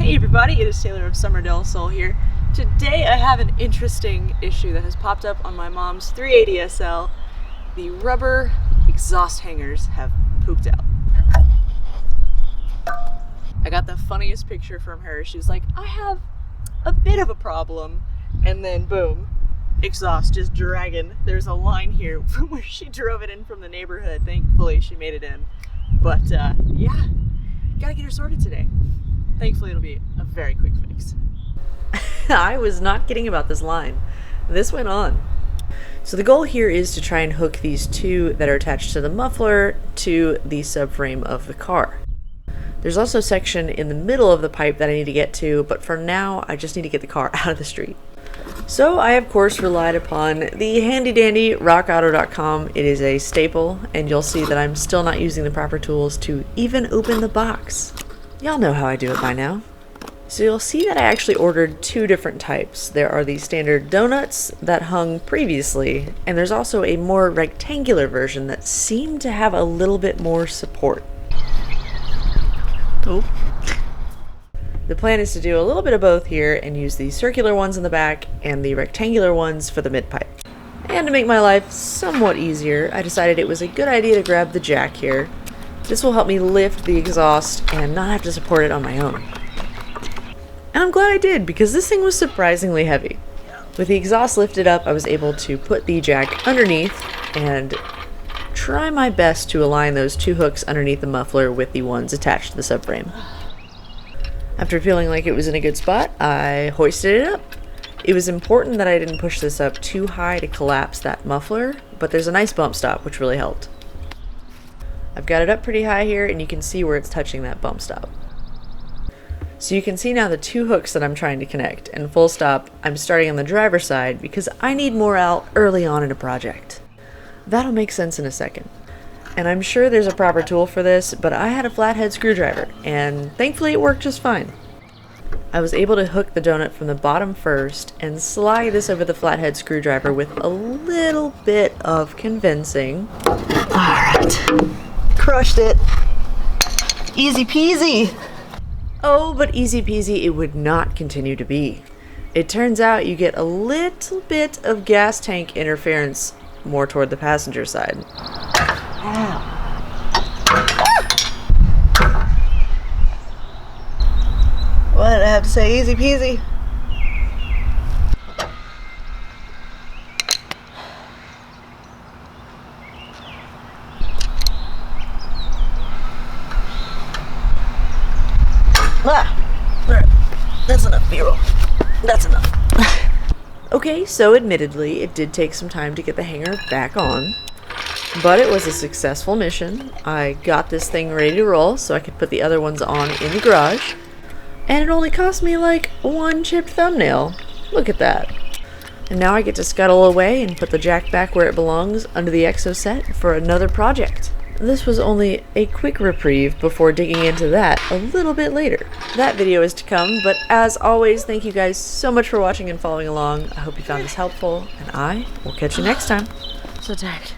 Hey everybody, it is Taylor of Summer Del Sol here. Today I have an interesting issue that has popped up on my mom's 380 SL. The rubber exhaust hangers have pooped out. I got the funniest picture from her. She was like, I have a bit of a problem. And then boom, exhaust just dragging. There's a line here from where she drove it in from the neighborhood. Thankfully she made it in. But yeah, gotta get her sorted today. Thankfully it'll be a very quick fix. I was not kidding about this line. This went on. So the goal here is to try and hook these two that are attached to the muffler to the subframe of the car. There's also a section in the middle of the pipe that I need to get to, but for now I just need to get the car out of the street. So I of course relied upon the handy dandy rockauto.com. It is a staple, and you'll see that I'm still not using the proper tools to even open the box. Y'all know how I do it by now. So you'll see that I actually ordered two different types. There are the standard donuts that hung previously, and there's also a more rectangular version that seemed to have a little bit more support. Oh. The plan is to do a little bit of both here and use the circular ones in the back and the rectangular ones for the mid-pipe. And to make my life somewhat easier, I decided it was a good idea to grab the jack here. This will help me lift the exhaust and not have to support it on my own. And I'm glad I did, because this thing was surprisingly heavy. With the exhaust lifted up, I was able to put the jack underneath and try my best to align those two hooks underneath the muffler with the ones attached to the subframe. After feeling like it was in a good spot, I hoisted it up. It was important that I didn't push this up too high to collapse that muffler, but there's a nice bump stop which really helped. I've got it up pretty high here, and you can see where it's touching that bump stop. So you can see now the two hooks that I'm trying to connect, and full stop, I'm starting on the driver's side because I need more out early on in a project. That'll make sense in a second. And I'm sure there's a proper tool for this, but I had a flathead screwdriver, and thankfully it worked just fine. I was able to hook the donut from the bottom first and slide this over the flathead screwdriver with a little bit of convincing. Alright, crushed it. Easy peasy. Oh, but easy peasy it would not continue to be. It turns out you get a little bit of gas tank interference more toward the passenger side. Ow. What did I have to say? Easy peasy. Alright, that's enough B-roll. That's enough. Okay, so admittedly, it did take some time to get the hanger back on, but it was a successful mission. I got this thing ready to roll so I could put the other ones on in the garage, and it only cost me like one chipped thumbnail. Look at that. And now I get to scuttle away and put the jack back where it belongs under the exo set for another project. This was only a quick reprieve before digging into that a little bit later. That video is to come, but as always, thank you guys so much for watching and following along. I hope you found this helpful, and I will catch you next time. So tired.